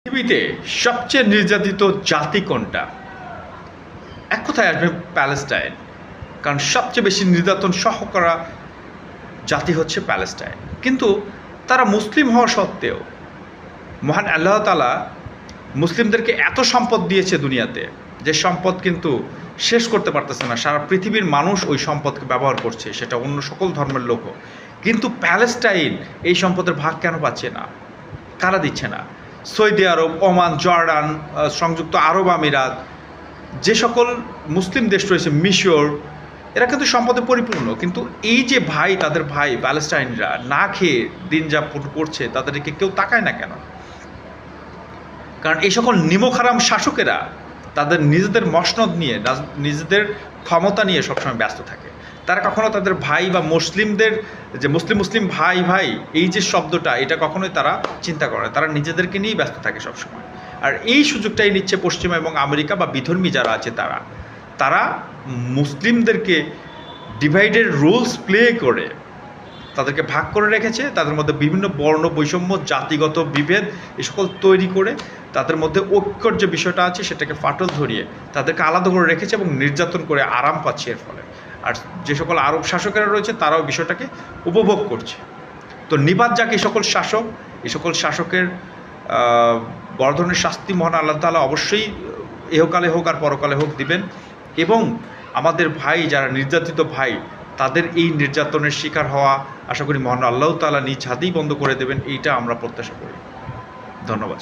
পৃথিবীতে সবচেয়ে নির্যাতিত জাতি কোনটা? এক কথায় আসবে প্যালেস্টাইন। কারণ সবচেয়ে বেশি নির্যাতন সহ করা জাতি হচ্ছে প্যালেস্টাইন। কিন্তু তারা মুসলিম হওয়া সত্ত্বেও মহান আল্লাহ তাআলা মুসলিমদেরকে এত সম্পদ দিয়েছে দুনিয়াতে, যে সম্পদ কিন্তু শেষ করতে পারতেছে না। সারা পৃথিবীর মানুষ ওই সম্পদকে ব্যবহার করছে, সেটা অন্য সকল ধর্মের লোকও। কিন্তু প্যালেস্টাইন এই সম্পদের ভাগ কেন পাচ্ছে না? কারা দিচ্ছে না? সৌদি আরব, ওমান, জর্ডান, সংযুক্ত আরব আমিরাত, যে সকল মুসলিম দেশ রয়েছে, মিশর, এরা কিন্তু সম্পদে পরিপূর্ণ। কিন্তু এই যে ভাই, তাদের ভাই প্যালেস্টাইনরা না খেয়ে দিন যাপন করছে, তাদেরকে কেউ তাকায় না কেন? কারণ এই সকল নিমকহারাম শাসকেরা তাদের নিজেদের মসনদ নিয়ে, নিজেদের ক্ষমতা নিয়ে সবসময় ব্যস্ত থাকে। তারা কখনো তাদের ভাই বা মুসলিমদের যে মুসলিম ভাই ভাই এই যে শব্দটা, এটা কখনোই তারা চিন্তা করে না। তারা নিজেদেরকে নিয়েই ব্যস্ত থাকে সবসময়। আর এই সুযোগটাই নিচ্ছে পশ্চিমা এবং আমেরিকা বা বিধর্মী যারা আছে তারা মুসলিমদেরকে ডিভাইডেড রুলস প্লে করে তাদেরকে ভাগ করে রেখেছে। তাদের মধ্যে বিভিন্ন বর্ণ বৈষম্য, জাতিগত বিভেদ এ সকল তৈরি করে তাদের মধ্যে ঐক্যর যে বিষয়টা আছে সেটাকে ফাটল ধরিয়ে তাদেরকে আলাদা করে রেখেছে এবং নির্যাতন করে আরাম পাচ্ছে এর ফলে। আর যে সকল আরব শাসকেরা রয়েছে তারাও বিষয়টাকে উপভোগ করছে। তো নিপাত যাক এই সকল শাসকের বড় ধরনের শাস্তি মহান আল্লাহ তাআলা অবশ্যই এহকালে হোক আর পরকালে হোক দিবেন। এবং আমাদের ভাই যারা নির্যাতিত ভাই, তাদের এই নির্যাতনের শিকার হওয়া আশা করি মহান আল্লাহ তাআলা নিজ হাতেই বন্ধ করে দেবেন, এইটা আমরা প্রত্যাশা করি। ধন্যবাদ।